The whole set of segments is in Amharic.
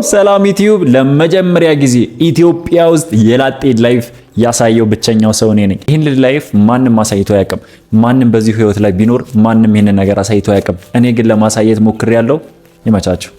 ሰላም ዩቲዩብ ለመጀመሪያ ጊዜ ኢትዮጵያ ውስጥ የላጤ ላይፍ ያሳየው ብቸኛው ሰው እኔ ነኝ። ይሄን ላይፍ ማንንም አሳይቶ አያውቅም። ማንንም በዚህ ህይወት ላይ ቢኖር ማንንም ይሄን ነገር አሳይቶ አያውቅም። እኔ ግን ለማሳየት ሞክሬያለሁ። ይመቻችሁ።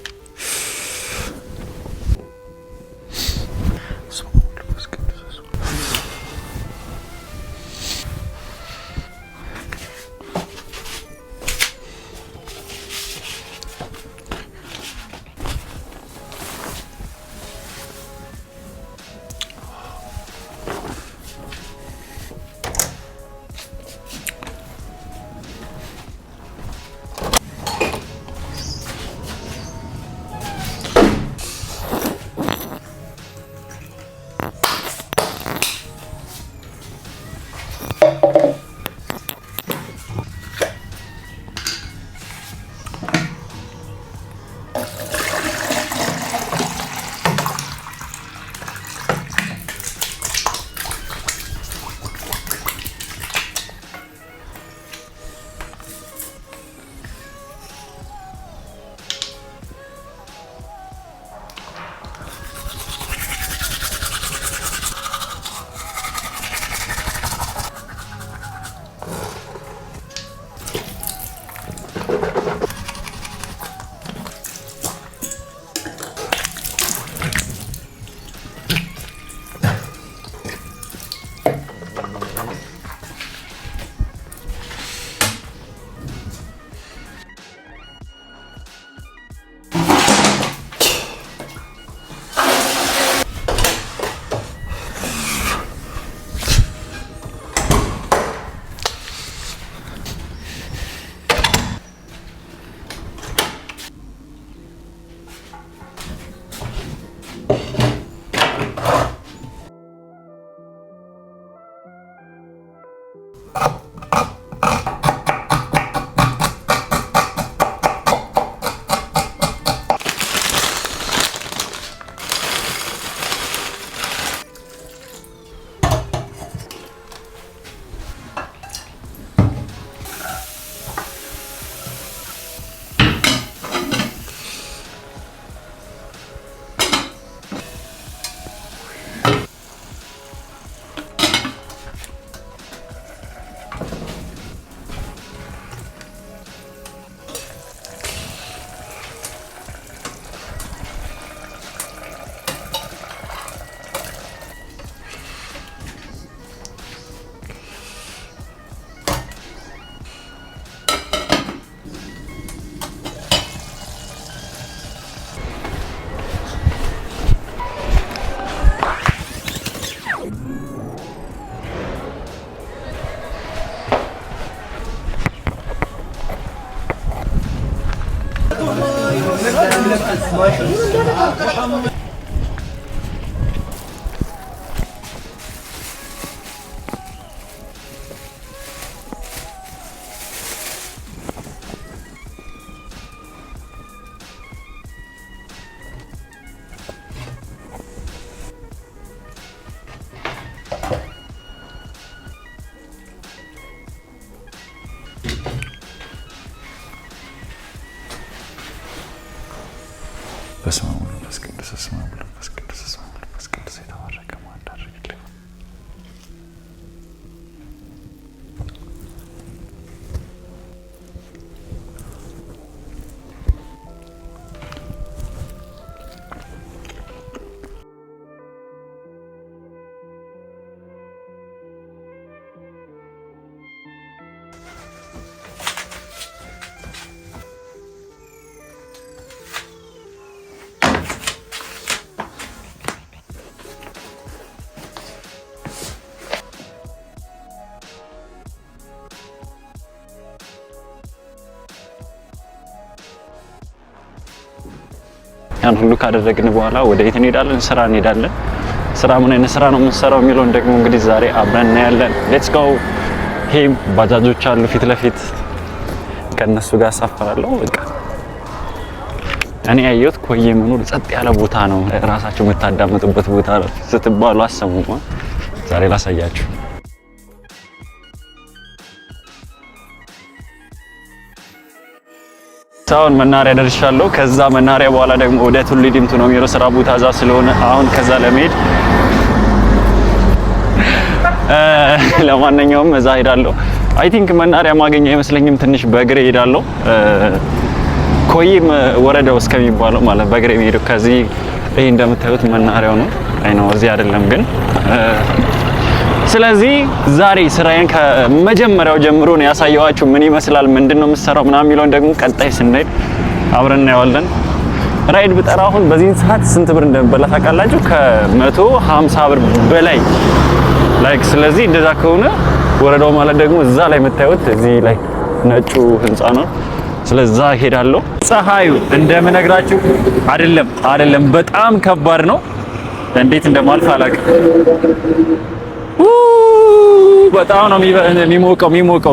በስመ አብ ወወልድ ወመንፈስ ቅዱስ በስመ አብ ወወልድ ወመንፈስ ቅዱስ በስመ አብ ወወልድ ወመንፈስ ቅዱስ የተባረከ ማን አድርግልኝ። ያን ሁሉ ካደረግን በኋላ ወደ የት እንሄዳለን? ስራ እንሄዳለን። ስራ ምን አይነት ስራ ነው የምንሰራው የሚለውን ደግሞ እንግዲህ ዛሬ አብረን እናያለን። ሌትስ ጎ። ሄይ ባጃጆች አሉ ፊት ለፊት ከነሱ ጋር ሳፈራለሁ። በቃ እኔ ያየሁት ኮዬ መኖር ጸጥ ያለ ቦታ ነው፣ ራሳቸው የምታዳምጡበት ቦታ ነው ስትባሉ አሰሙማ። ዛሬ ላሳያችሁ። አሁን መናሪያ ደርሻለሁ። ከዛ መናሪያ በኋላ ደግሞ ወደ ቱሊ ዲምቱ ነው የሚሄደው። ስራ ቦታ እዛ ስለሆነ አሁን ከዛ ለመሄድ ለማንኛውም እዛ ሄዳለሁ። አይ ቲንክ መናሪያ ማገኘ አይመስለኝም። ትንሽ በእግሬ ሄዳለሁ። ኮይም ወረዳው እስከሚባለው ማለት በእግሬ የሚሄደው ከዚህ ይሄ እንደምታዩት መናሪያው ነው። አይ ነው እዚህ አይደለም ግን ስለዚህ ዛሬ ስራዬን ከመጀመሪያው ጀምሮ ነው ያሳየዋችሁ። ምን ይመስላል፣ ምንድነው የምሰራው ምናምን የሚለውን ደግሞ ቀጣይ ስንሄድ አብረን እናየዋለን። ራይድ ብጠራ አሁን በዚህ ሰዓት ስንት ብር እንደምበላ ታውቃላችሁ? ከ150 ብር በላይ ላይክ። ስለዚህ እንደዛ ከሆነ ወረዳው ማለት ደግሞ እዛ ላይ የምታዩት እዚህ ላይ ነጩ ህንጻ ነው። ስለዛ ሄዳለሁ። ፀሐዩ እንደምነግራችሁ አይደለም በጣም ከባድ ነው። እንዴት እንደማልፍ አላውቅም። በጣም ነው የሚሞቀው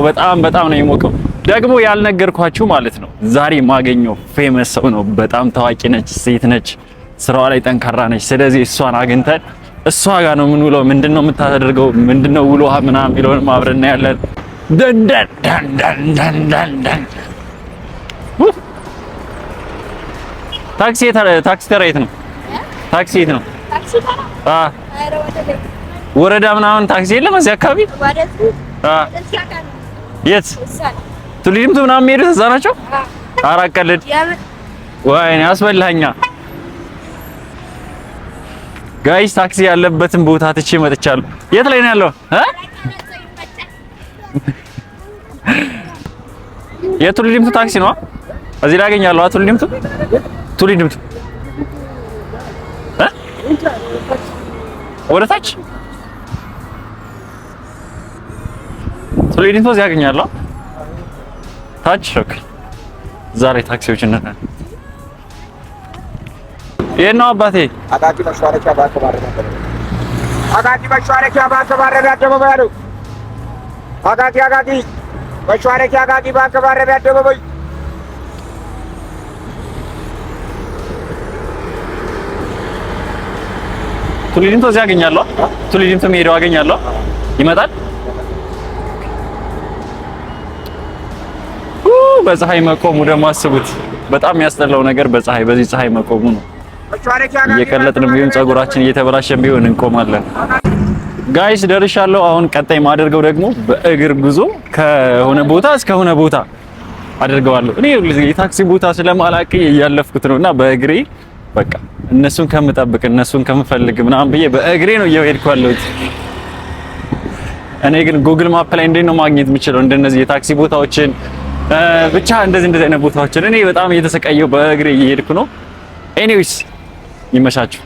በጣም ነው የሚሞቀው። ደግሞ ያልነገርኳችሁ ማለት ነው ዛሬ ማገኘው ፌመስ ሰው ነው። በጣም ታዋቂ ነች፣ ሴት ነች፣ ስራዋ ላይ ጠንካራ ነች። ስለዚህ እሷን አግኝተን እሷ ጋር ነው የምንውለው። ምንድነው የምታደርገው፣ ምንድነው ውሎዋ ምናምን የሚለውን አብረን እናያለን። ታክሲ ተራ የት ነው? ታክሲ የት ነው? ወረዳ ምናምን ታክሲ የለም እዚህ አካባቢ? የት ቱሊ ዲምቱ ምናምን የሚሄዱት እዛ ናቸው? ኧረ አቀልድ። ወይኔ አስበላኸኛ። ጋይስ ታክሲ ያለበትን ቦታ ትቼ መጥቻለሁ። የት ላይ ነው ያለው? የቱሊ ዲምቱ ታክሲ ነው እዚህ ላይ አገኛለሁ። ቱሊ ዲምቱ ወደ ታች ቱሊ ዲምቱ እዚህ አገኛለሁ። ታች ኦኬ። ዛሬ ታክሲዎች እና የት ነው አባቴ? አቃቂ መሿለኪያ ባከባረዳ አቃቂ መሿለኪያ ባከባረዳ አደባባይ ነው። አቃቂ መሿለኪያ አቃቂ ባከባረዳ አደባባይ ቱሊ ዲምቱ እዚህ አገኛለሁ። ቱሊ ዲምቱ የሚሄደው አገኛለሁ። ይመጣል። በፀሐይ መቆሙ ደግሞ አስቡት። በጣም የሚያስጠላው ነገር በዚህ ፀሐይ መቆሙ ነው። እየቀለጥን ቢሆን ፀጉራችን እየተበላሸን ቢሆን እንቆማለን። ጋይስ ደርሻለሁ። አሁን ቀጣይ ማደርገው ደግሞ በእግር ጉዞ ከሆነ ቦታ እስከ ሆነ ቦታ አደርገዋለሁ። እኔ የታክሲ ቦታ ስለማላውቅ እያለፍኩት ነውና በእግሬ በቃ እነሱን ከምጠብቅ እነሱን ከምፈልግ ምናምን ብዬ በእግሬ ነው እየሄድኩ ያለሁት። እኔ ግን ጉግል ማፕ ላይ እንዴት ነው ማግኘት የምችለው እንደነዚህ የታክሲ ቦታዎችን ብቻ እንደዚህ አይነት ቦታዎችን? እኔ በጣም እየተሰቃየሁ በእግሬ እየሄድኩ ነው። ኤኒዌይስ ይመሻችሁ።